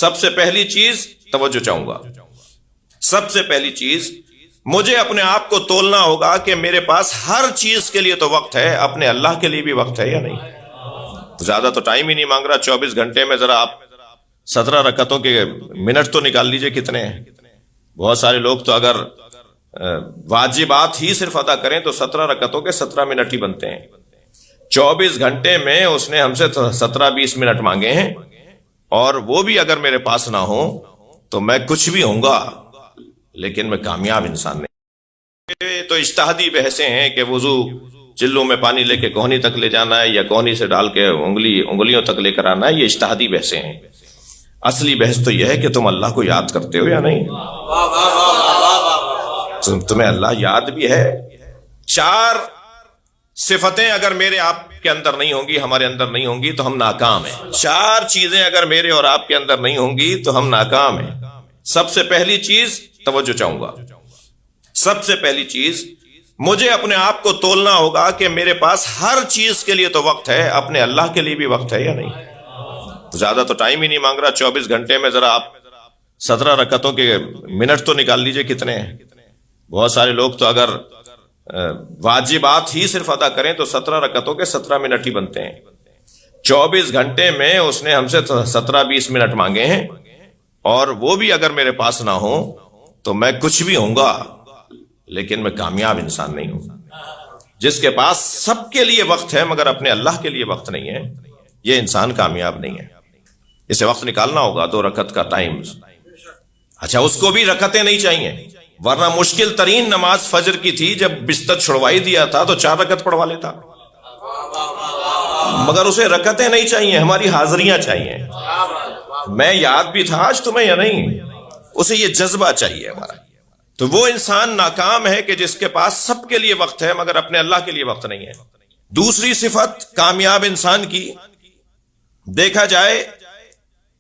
سب سے پہلی چیز توجہ چاہوں گا، سب سے پہلی چیز مجھے اپنے آپ کو تولنا ہوگا کہ میرے پاس ہر چیز کے لیے تو وقت ہے، اپنے اللہ کے لیے بھی وقت ہے یا نہیں؟ زیادہ تو ٹائم ہی نہیں مانگ رہا، 24 گھنٹے میں ذرا آپ 17 رکعتوں کے منٹ تو نکال لیجئے کتنے ہیں۔ بہت سارے لوگ تو اگر واجبات ہی صرف ادا کریں تو 17 رکعتوں کے 17 منٹ ہی بنتے ہیں۔ 24 گھنٹے میں اس نے ہم سے 17-20 منٹ مانگے ہیں، اور وہ بھی اگر میرے پاس نہ ہو تو میں کچھ بھی ہوں گا لیکن میں کامیاب انسان نہیں۔ تو اجتہادی بحثیں ہیں کہ وضو چلوں میں پانی لے کے کوہنی تک لے جانا ہے یا کوہنی سے ڈال کے انگلیوں تک لے کر آنا ہے، یہ اجتہادی بحثیں ہیں۔ اصلی بحث تو یہ ہے کہ تم اللہ کو یاد کرتے ہو یا نہیں، تمہیں اللہ یاد بھی ہے۔ 4 صفتیں اگر میرے آپ کے اندر نہیں ہوں گی، ہمارے اندر نہیں ہوں گی تو ہم ناکام ہیں۔ 4 چیزیں اگر میرے اور آپ کے اندر نہیں ہوں گی تو ہم ناکام ہیں۔ سب سے پہلی چیز توجہ چاہوں گا، سب سے پہلی چیز مجھے اپنے آپ کو تولنا ہوگا کہ میرے پاس ہر چیز کے لیے تو وقت ہے، اپنے اللہ کے لیے بھی وقت ہے یا نہیں؟ زیادہ تو ٹائم ہی نہیں مانگ رہا، 24 گھنٹے میں ذرا آپ 17 رکعتوں کے منٹ تو نکال لیجئے کتنے ہیں۔ بہت سارے لوگ تو اگر واجبات ہی صرف ادا کریں تو 17 رکعتوں کے 17 منٹ ہی بنتے ہیں۔ 24 گھنٹے میں اس نے ہم سے 17-20 منٹ مانگے ہیں، اور وہ بھی اگر میرے پاس نہ ہو تو میں کچھ بھی ہوں گا لیکن میں کامیاب انسان نہیں ہوں۔ جس کے پاس سب کے لیے وقت ہے مگر اپنے اللہ کے لیے وقت نہیں ہے، یہ انسان کامیاب نہیں ہے۔ اسے وقت نکالنا ہوگا، 2 رکعت کا ٹائم۔ اچھا، اس کو بھی رکعتیں نہیں چاہیے، ورنہ مشکل ترین نماز فجر کی تھی، جب بستر چھڑوائی دیا تھا تو 4 رکعت پڑھوا لیتا، مگر اسے رکعتیں نہیں چاہیے، ہماری حاضریاں چاہیے۔ میں یاد بھی تھا آج تمہیں یا نہیں، اسے یہ جذبہ چاہیے ہمارا۔ تو وہ انسان ناکام ہے کہ جس کے پاس سب کے لیے وقت ہے مگر اپنے اللہ کے لیے وقت نہیں ہے۔ دوسری صفت کامیاب انسان کی دیکھا جائے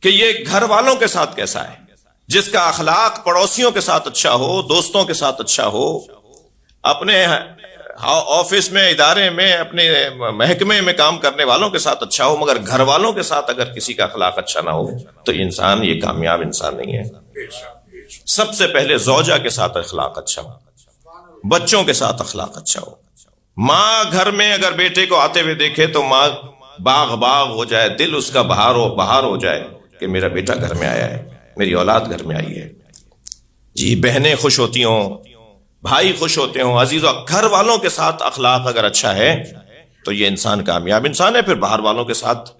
کہ یہ گھر والوں کے ساتھ کیسا ہے، جس کا اخلاق پڑوسیوں کے ساتھ اچھا ہو، دوستوں کے ساتھ اچھا ہو، اپنے آفس میں، ادارے میں، اپنے محکمے میں کام کرنے والوں کے ساتھ اچھا ہو، مگر گھر والوں کے ساتھ اگر کسی کا اخلاق اچھا نہ ہو تو انسان یہ کامیاب انسان نہیں ہے۔ سب سے پہلے زوجہ کے ساتھ اخلاق اچھا ہو، بچوں کے ساتھ اخلاق اچھا ہو۔ ماں گھر میں اگر بیٹے کو آتے ہوئے دیکھے تو ماں باغ ہو جائے، دل اس کا بہار ہو جائے کہ میرا بیٹا گھر میں آیا ہے، میری اولاد گھر میں آئی ہے۔ جی، بہنیں خوش ہوتی ہوں، بھائی خوش ہوتے ہوں۔ عزیزو، گھر والوں کے ساتھ اخلاق اگر اچھا ہے تو یہ انسان کامیاب انسان ہے۔ پھر باہر والوں کے ساتھ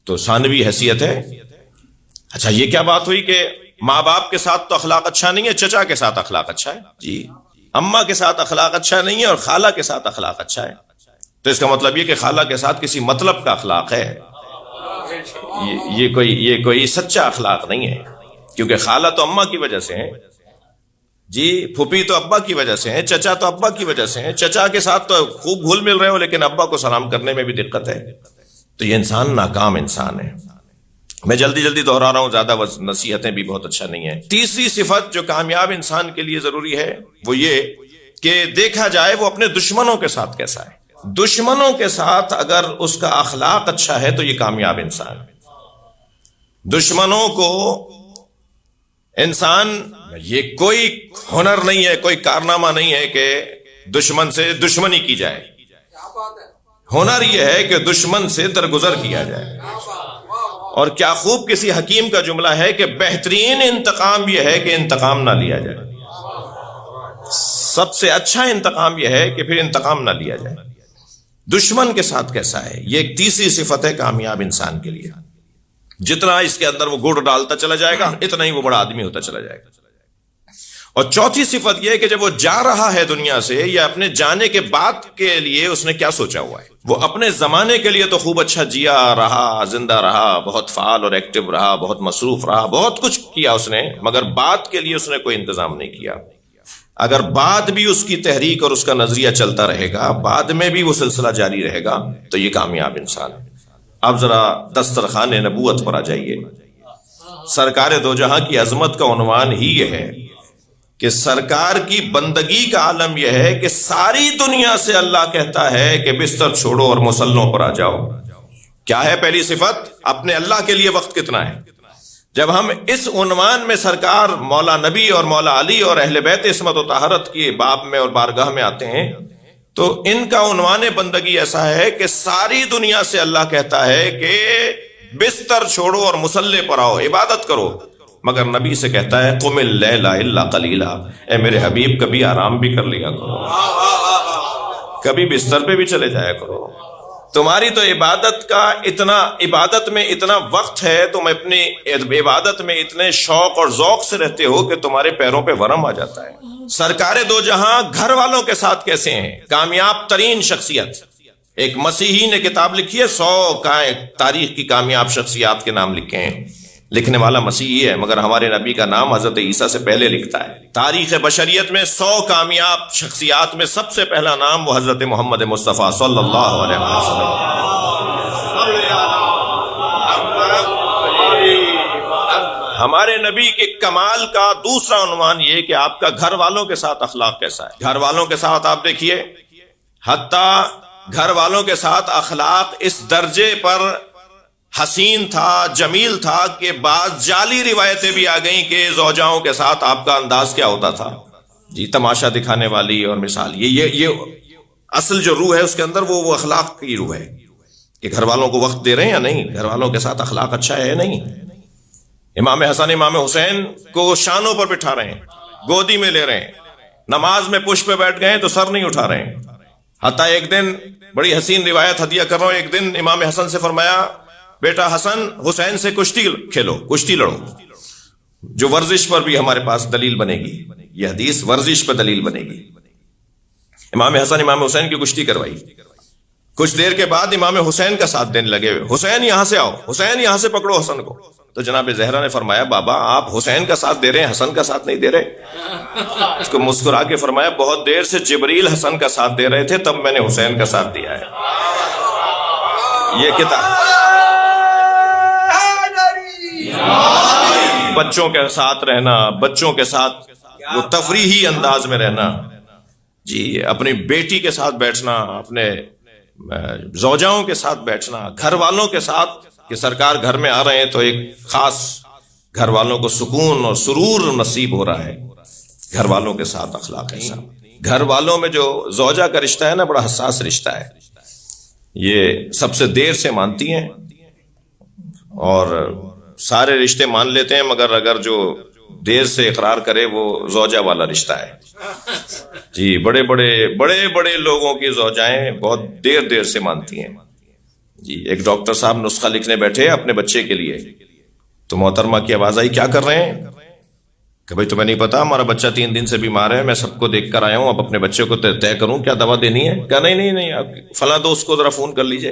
تو ثانوی حیثیت ہے۔ اچھا، یہ کیا بات ہوئی کہ ماں باپ کے ساتھ تو اخلاق اچھا نہیں ہے، چچا کے ساتھ اخلاق اچھا ہے، جی، اماں کے ساتھ اخلاق اچھا نہیں ہے اور خالہ کے ساتھ اخلاق اچھا ہے، تو اس کا مطلب یہ کہ خالہ کے ساتھ کسی مطلب کا اخلاق ہے، یہ کوئی سچا اخلاق نہیں ہے، کیونکہ خالہ تو اماں کی وجہ سے ہے، جی، پھوپھی تو ابا کی وجہ سے ہے، چچا تو ابا کی وجہ سے ہے۔ چچا کے ساتھ تو خوب گھل مل رہے ہو لیکن ابا کو سلام کرنے میں بھی دقت ہے، تو یہ انسان ناکام انسان ہے۔ میں جلدی دہرا رہا ہوں، زیادہ نصیحتیں بھی بہت اچھا نہیں ہیں۔ تیسری صفت جو کامیاب انسان کے لیے ضروری ہے وہ یہ کہ دیکھا جائے وہ اپنے دشمنوں کے ساتھ کیسا ہے۔ دشمنوں کے ساتھ اگر اس کا اخلاق اچھا ہے تو یہ کامیاب انسان ہے۔ دشمنوں کو انسان، یہ کوئی ہنر نہیں ہے، کوئی کارنامہ نہیں ہے کہ دشمن سے دشمنی کی جائے، ہنر یہ ہے کہ دشمن سے درگزر کیا جائے۔ اور کیا خوب کسی حکیم کا جملہ ہے کہ بہترین انتقام یہ ہے کہ انتقام نہ لیا جائے، سب سے اچھا انتقام یہ ہے کہ پھر انتقام نہ لیا جائے۔ دشمن کے ساتھ کیسا ہے، یہ ایک تیسری صفت ہے کامیاب انسان کے لیے۔ جتنا اس کے اندر وہ گڑ ڈالتا چلا جائے گا اتنا ہی وہ بڑا آدمی ہوتا چلا جائے گا۔ اور چوتھی صفت یہ ہے کہ جب وہ جا رہا ہے دنیا سے، یا اپنے جانے کے بعد کے لیے اس نے کیا سوچا ہوا ہے۔ وہ اپنے زمانے کے لیے تو خوب اچھا جیا رہا، زندہ رہا، بہت فعال اور ایکٹیو رہا، بہت مصروف رہا، بہت کچھ کیا اس نے، مگر بعد کے لیے اس نے کوئی انتظام نہیں کیا۔ اگر بعد بھی اس کی تحریک اور اس کا نظریہ چلتا رہے گا، بعد میں بھی وہ سلسلہ جاری رہے گا، تو یہ کامیاب انسان ہے۔ اب ذرا دسترخوان نبوت پر آ جائیے۔ سرکار دو جہاں کی عظمت کا عنوان ہی یہ ہے کہ سرکار کی بندگی کا عالم یہ ہے کہ ساری دنیا سے اللہ کہتا ہے کہ بستر چھوڑو اور مصلوں پر آ جاؤ۔ کیا ہے پہلی صفت؟ اپنے اللہ کے لیے وقت کتنا ہے۔ جب ہم اس عنوان میں سرکار مولا نبی اور مولا علی اور اہل بیت عصمت و طہارت کی باب میں اور بارگاہ میں آتے ہیں تو ان کا عنوان بندگی ایسا ہے کہ ساری دنیا سے اللہ کہتا ہے کہ بستر چھوڑو اور مصلی پر آؤ، عبادت کرو، مگر نبی سے کہتا ہے قم اللیل الا قلیلا، اے میرے حبیب کبھی آرام بھی کر لیا کرو، کبھی بستر پہ بھی چلے جایا کرو۔ تمہاری تو عبادت میں اتنا وقت ہے، تم اپنی عبادت میں اتنے شوق اور ذوق سے رہتے ہو کہ تمہارے پیروں پہ ورم آ جاتا ہے۔ سرکار دو جہاں گھر والوں کے ساتھ کیسے ہیں؟ کامیاب ترین شخصیت، ایک مسیحی نے کتاب لکھی ہے 100 تاریخ کی کامیاب شخصیات کے نام لکھے ہیں، لکھنے والا مسیحی ہے مگر ہمارے نبی کا نام حضرت عیسیٰ سے پہلے لکھتا ہے۔ تاریخ بشریت میں 100 کامیاب شخصیات میں سب سے پہلا نام وہ حضرت محمد مصطفیٰ صلی اللہ علیہ وسلم۔ ہمارے نبی کے کمال کا دوسرا عنوان یہ کہ آپ کا گھر والوں کے ساتھ اخلاق کیسا ہے۔ گھر والوں کے ساتھ آپ دیکھیے، حتیٰ گھر والوں کے ساتھ اخلاق اس درجے پر حسین تھا، جمیل تھا کہ بعض جعلی روایتیں بھی آ گئیں کہ زوجاؤں کے ساتھ آپ کا انداز کیا ہوتا تھا، جی تماشا دکھانے والی اور مثال۔ یہ اصل جو روح ہے اس کے اندر وہ اخلاق کی روح ہے کہ گھر والوں کو وقت دے رہے ہیں یا نہیں، گھر والوں کے ساتھ اخلاق اچھا ہے یا نہیں۔ امام حسن امام حسین کو شانوں پر بٹھا رہے ہیں، گودی میں لے رہے ہیں، نماز میں پشت پہ بیٹھ گئے تو سر نہیں اٹھا رہے ہیں۔ حتیٰ ایک دن بڑی حسین روایت ہدیہ کر رہا ہوں، ایک دن امام حسن سے فرمایا بیٹا حسن حسین سے کشتی کھیلو، کشتی لڑو، جو ورزش پر بھی ہمارے پاس دلیل بنے گی، یہ حدیث ورزش پر دلیل بنے گی۔ امام حسن امام حسین کی کشتی کروائی، کچھ دیر کے بعد امام حسین کا ساتھ دینے لگے، حسین یہاں سے آؤ، حسین یہاں سے پکڑو حسن کو۔ تو جناب زہرا نے فرمایا بابا آپ حسین کا ساتھ دے رہے ہیں، حسن کا ساتھ نہیں دے رہے۔ اس کو مسکرا کے فرمایا بہت دیر سے جبریل حسن کا ساتھ دے رہے تھے، تب میں نے حسین کا ساتھ دیا ہے۔ یہ کتاب بچوں کے ساتھ رہنا، بچوں کے ساتھ وہ تفریحی انداز میں رہنا، جی اپنی بیٹی کے ساتھ بیٹھنا، اپنے زوجاؤں کے ساتھ بیٹھنا، گھر والوں کے ساتھ کہ سرکار گھر میں آ رہے ہیں تو ایک خاص گھر والوں کو سکون اور سرور نصیب ہو رہا ہے۔ گھر والوں کے ساتھ اخلاق ایسا، گھر والوں میں جو زوجہ کا رشتہ ہے نا بڑا حساس رشتہ ہے، یہ سب سے دیر سے مانتی ہیں اور سارے رشتے مان لیتے ہیں، مگر اگر جو دیر سے اقرار کرے وہ زوجہ والا رشتہ ہے۔ جی بڑے بڑے لوگوں کی زوجائیں بہت دیر سے مانتی ہیں۔ جی ایک ڈاکٹر صاحب نسخہ لکھنے بیٹھے اپنے بچے کے لیے، تو محترمہ کی آواز آئی کیا کر رہے ہیں؟ کہ بھائی تمہیں نہیں پتا ہمارا بچہ 3 دن سے بیمار ہے، میں سب کو دیکھ کر آیا ہوں، اب اپنے بچے کو طے کروں کیا دوا دینی ہے؟ کہا نہیں آپ فلاں دوست کو ذرا فون کر لیجئے،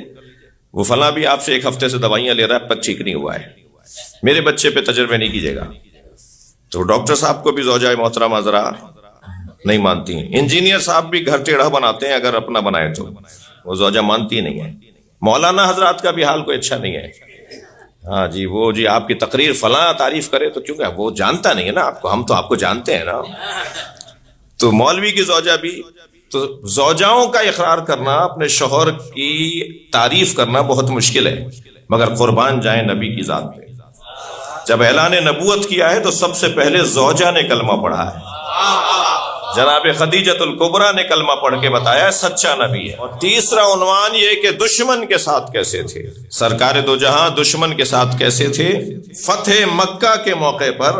وہ فلاں بھی آپ سے 1 ہفتے سے دوائیاں لے رہا ہے، اب تک ٹھیک نہیں ہوا ہے، میرے بچے پہ تجربے نہیں کیجیے گا۔ تو ڈاکٹر صاحب کو بھی زوجہ محترمہ ذرا نہیں مانتی ہیں، انجینئر صاحب بھی گھر ٹیڑھا بناتے ہیں اگر اپنا بنائے تو وہ زوجہ مانتی نہیں ہے، مولانا حضرات کا بھی حال کوئی اچھا نہیں ہے۔ ہاں جی وہ جی آپ کی تقریر فلاں تعریف کرے تو کیوں کہ وہ جانتا نہیں ہے نا آپ کو، ہم تو آپ کو جانتے ہیں نا۔ تو مولوی کی زوجہ بھی، تو زوجاؤں کا اقرار کرنا، اپنے شوہر کی تعریف کرنا بہت مشکل ہے، مگر قربان جائیں نبی کی ذات پہ، جب اعلان نبوت کیا ہے تو سب سے پہلے زوجہ نے کلمہ پڑھا ہے، جناب خدیجۃ الکبریٰ نے کلمہ پڑھ کے بتایا سچا نبی ہے۔ اور تیسرا عنوان یہ کہ دشمن کے ساتھ کیسے تھے، سرکار دو جہاں دشمن کے ساتھ کیسے تھے۔ فتح مکہ کے موقع پر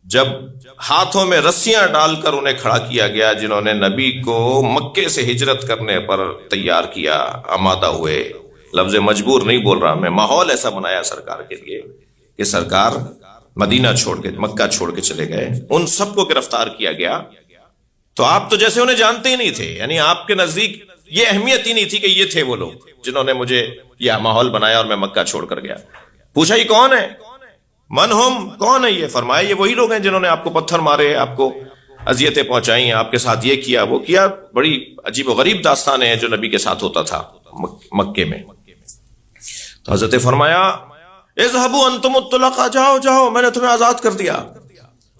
جب ہاتھوں میں رسیاں ڈال کر انہیں کھڑا کیا گیا، جنہوں نے نبی کو مکے سے ہجرت کرنے پر تیار کیا، آمادہ ہوئے، لفظ مجبور نہیں بول رہا میں، ماحول ایسا بنایا سرکار کے لیے کہ سرکار مدینہ چھوڑ کے مکہ چھوڑ کے چلے گئے، ان سب کو گرفتار کیا گیا۔ تو آپ تو جیسے انہیں جانتے ہی نہیں تھے، یعنی آپ کے نزدیک یہ اہمیت ہی نہیں تھی کہ یہ تھے وہ لوگ جنہوں نے مجھے یہ ماحول بنایا اور میں مکہ چھوڑ کر گیا۔ پوچھا یہ کون ہے؟ من ہم، کون ہے یہ؟ فرمایا یہ وہی لوگ ہیں جنہوں نے آپ کو پتھر مارے، آپ کو اذیتیں پہنچائی، آپ کے ساتھ یہ کیا وہ کیا۔ بڑی عجیب و غریب داستانیں ہیں جو نبی کے ساتھ ہوتا تھا مکے میں۔ تو حضرت فرمایا اذهبوا انتم الطلقاء، جاؤ میں نے تمہیں آزاد کر دیا۔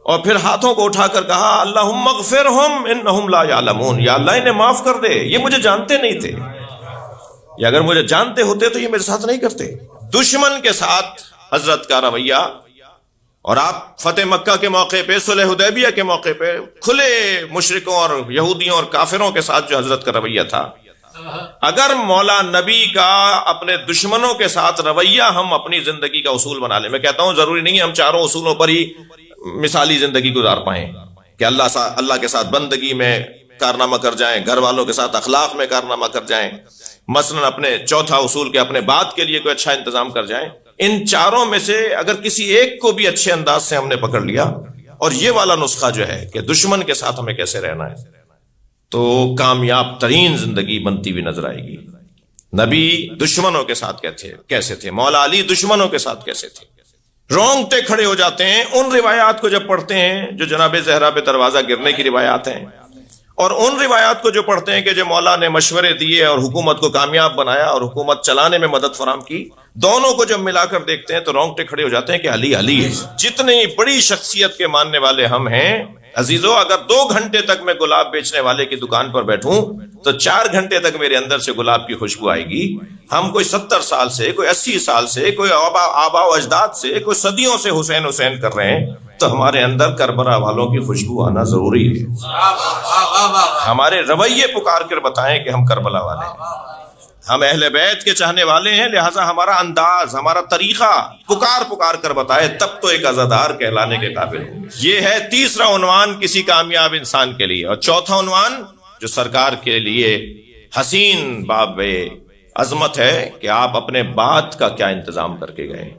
اور پھر ہاتھوں کو اٹھا کر کہا اللہم اغفرہم انہم لا یعلمون، یا اللہ انہیں معاف کر دے، یہ مجھے جانتے نہیں تھے، یا اگر مجھے جانتے ہوتے تو یہ میرے ساتھ نہیں کرتے۔ دشمن کے ساتھ حضرت کا رویہ اور آپ فتح مکہ کے موقع پہ، صلح حدیبیہ کے موقع پہ کھلے مشرکوں اور یہودیوں اور کافروں کے ساتھ جو حضرت کا رویہ تھا، اگر مولا نبی کا اپنے دشمنوں کے ساتھ رویہ ہم اپنی زندگی کا اصول بنا لیں، میں کہتا ہوں ضروری نہیں ہے ہم چاروں اصولوں پر ہی مثالی زندگی گزار پائیں کہ اللہ کے ساتھ بندگی میں کارنامہ کر جائیں، گھر والوں کے ساتھ اخلاق میں کارنامہ کر جائیں، مثلا اپنے چوتھا اصول کے اپنے بات کے لیے کوئی اچھا انتظام کر جائیں۔ ان چاروں میں سے اگر کسی ایک کو بھی اچھے انداز سے ہم نے پکڑ لیا، اور یہ والا نسخہ جو ہے کہ دشمن کے ساتھ ہمیں کیسے رہنا ہے، تو کامیاب ترین زندگی بنتی ہوئی نظر آئے گی۔ نبی دشمنوں کے ساتھ کیسے تھے، مولا علی دشمنوں کے ساتھ کیسے تھے، رونگٹے کھڑے ہو جاتے ہیں ان روایات کو جب پڑھتے ہیں جو جناب زہرا پہ دروازہ گرنے کی روایات ہیں، اور ان روایات کو جو پڑھتے ہیں کہ جو مولا نے مشورے دیے اور حکومت کو کامیاب بنایا اور حکومت چلانے میں مدد فراہم کی، دونوں کو جب ملا کر دیکھتے ہیں تو رونگٹے کھڑے ہو جاتے ہیں کہ علی علی ہے۔ جتنی بڑی شخصیت کے ماننے والے ہم ہیں عزیزو، اگر 2 گھنٹے تک میں گلاب بیچنے والے کی دکان پر بیٹھوں تو 4 گھنٹے تک میرے اندر سے گلاب کی خوشبو آئے گی۔ ہم کوئی 70 سال سے، کوئی 80 سال سے، کوئی آبا و اجداد سے، کوئی صدیوں سے حسین حسین کر رہے ہیں، تو ہمارے اندر کربلا والوں کی خوشبو آنا ضروری ہے۔ ہمارے رویے پکار کر بتائیں کہ ہم کربلا والے ہیں، ہم اہل بیت کے چاہنے والے ہیں، لہٰذا ہمارا انداز، ہمارا طریقہ پکار کر بتائے، تب تو ایک عزادار کہلانے کے قابل ہوں۔ یہ ہے تیسرا عنوان کسی کامیاب انسان کے لیے۔ اور چوتھا عنوان جو سرکار کے لیے حسین باب عظمت ہے کہ آپ اپنے بعد کا کیا انتظام کر کے گئے،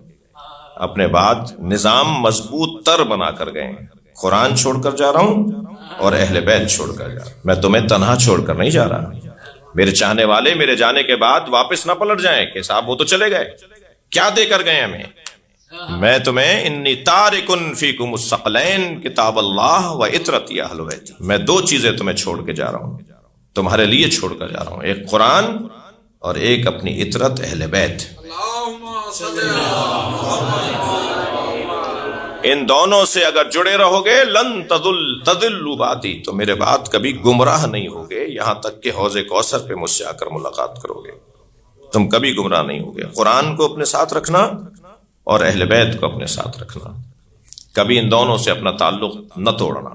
اپنے بعد نظام مضبوط تر بنا کر گئے۔ قرآن چھوڑ کر جا رہا ہوں اور اہل بیت چھوڑ کر جا رہا ہوں، میں تمہیں تنہا چھوڑ کر نہیں جا رہا۔ میرے چاہنے والے میرے جانے کے بعد واپس نہ پلٹ جائیں کہ صاحب وہ تو چلے گئے، کیا دے کر گئے ہمیں۔ میں تمہیں انی تارکن فیکم الثقلین کتاب اللہ و عطرتی اہل بیتی، میں 2 چیزیں تمہیں چھوڑ کے جا رہا ہوں، تمہارے لیے چھوڑ کر جا رہا ہوں، ایک قرآن اور ایک اپنی عطرت اہل بیت۔ ان دونوں سے اگر جڑے رہو گے لن تضلوا بعدی، تو میرے بعد کبھی گمراہ نہیں ہوگے، یہاں تک کہ حوض کوثر پہ مجھ سے آ کر ملاقات کرو گے، تم کبھی گمراہ نہیں ہوگے۔ قرآن کو اپنے ساتھ رکھنا اور اہل بیت کو اپنے ساتھ رکھنا، کبھی ان دونوں سے اپنا تعلق نہ توڑنا۔